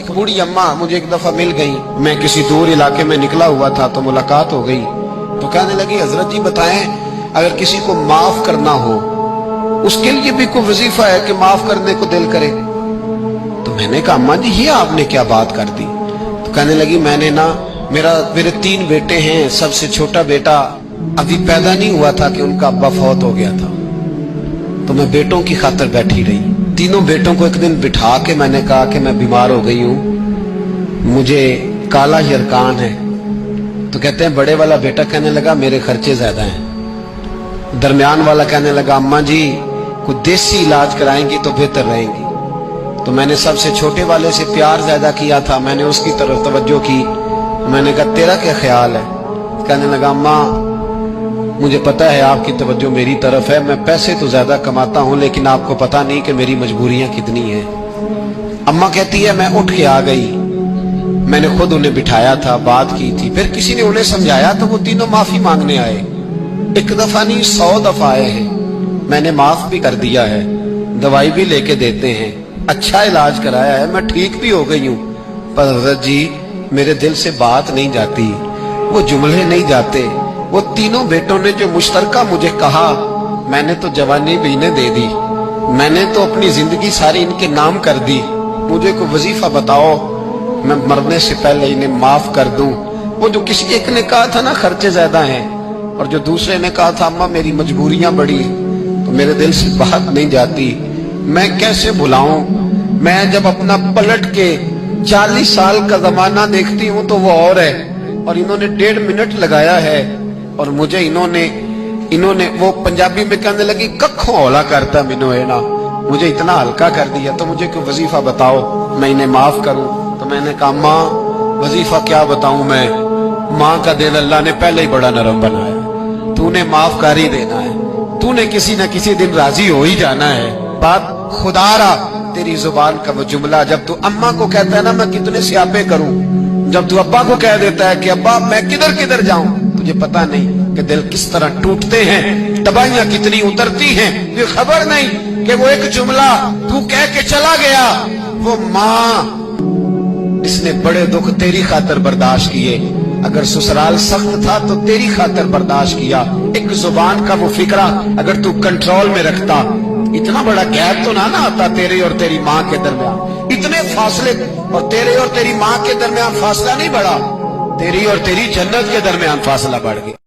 एक बूढ़ी अम्मा मुझे एक दफा मिल गई, मैं किसी दूर इलाके में निकला हुआ था तो मुलाकात हो गई। तो कहने लगी, हजरत जी बताएं, अगर किसी को माफ करना हो उसके लिए भी कोई वजीफा है कि माफ करने को दिल करे? तो मैंने कहा, अम्मा जी ये आपने क्या बात कर दी? तो कहने लगी, मेरे 3 बेटे हैं, सबसे छोटा बेटा अभी पैदा नहीं हुआ था कि उनका अब्बा फौत हो गया था। तो मैं बेटों की खातिर बैठी रही। तीनों बेटों को एक दिन बिठा के मैंने कहा कि मैं बीमार हो गई हूं, मुझे काला यरकान है। तो कहते हैं बड़े वाला बेटा कहने लगा, मेरे खर्चे ज्यादा हैं। दरमियान वाला कहने लगा, अम्मा जी कोई देसी इलाज कराएंगी तो बेहतर रहेंगी। तो मैंने सबसे छोटे वाले से प्यार ज्यादा किया था, मैंने उसकी तरफ तवज्जो की। मैंने कहा, तेरा क्या ख्याल है? कहने लगा, अम्मा मुझे पता है आपकी तवज्जो मेरी तरफ है, मैं पैसे तो ज्यादा कमाता हूं लेकिन आपको पता नहीं कि मेरी मजबूरियां कितनी हैं। अम्मा कहती है, मैं उठ के आ गई, मैंने खुद उन्हें बिठाया था, बात की थी, फिर किसी ने उन्हें समझाया तो वो तीनों माफी मांगने आए। एक दफा नहीं 100 दफा आए हैं। मैंने माफ भी कर दिया है, दवाई भी लेके देते हैं, अच्छा इलाज कराया है, मैं ठीक भी हो गई हूं। पर हज़रत जी मेरे दिल से बात नहीं जाती, वो जुमले नहीं जाते। वो तीनों बेटों ने जो मुश्तरका मुझे कहा, मैंने तो जवानी भी इन्हें दे दी, मैंने तो अपनी जिंदगी सारी इनके नाम कर दी। मुझे कोई वजीफा बताओ, मैं मरने से पहले इन्हें माफ कर दूं। वो जो किसी एक ने कहा था ना खर्चे ज्यादा हैं, और जो दूसरे ने कहा था अम्मा मेरी मजबूरियां बड़ी, तो मेरे दिल से बात नहीं जाती। मैं कैसे भुलाऊं? मैं जब अपना पलट के 40 साल का जमाना देखती हूँ तो वो और है, और इन्होंने 1.5 मिनट लगाया है, और मुझे इन्होंने वो पंजाबी में कहने लगी, कखों हौला करता मिनो है ना, मुझे इतना हल्का कर दिया। तो मुझे कोई वजीफा बताओ मैं इन्हें माफ करूं। तो मैंने कहा, माँ वजीफा क्या बताऊं मैं, माँ का दिल अल्लाह ने पहले ही बड़ा नरम बनाया, तूने माफ कर ही देना है, तूने किसी न किसी दिन राजी हो ही जाना है। बात खुदारा तेरी जुबान का वो जुमला, जब तू अम्मा को कहता है ना मैं कितने स्यापे करूं, जब तू अब्बा को कह देता है कि अब्बा मैं किधर किधर जाऊं, तुझे पता नहीं कि दिल किस तरह टूटते हैं, तबाहियां कितनी उतरती हैं, ये खबर नहीं कि वो एक जुमला तू कह के चला गया, वो माँ इसने बड़े दुख तेरी खातिर बर्दाश्त किए। अगर ससुराल सख्त था तो तेरी खातिर बर्दाश्त किया। एक जुबान का वो फिक्रा अगर तू कंट्रोल में रखता, इतना बड़ा गैप तो ना आता तेरे और तेरी माँ के दरमियान, इतने फासले, और तेरे और तेरी माँ के दरमियान फासला नहीं बढ़ा, तेरी और तेरी जन्नत के दरमियान फासला बढ़ गया।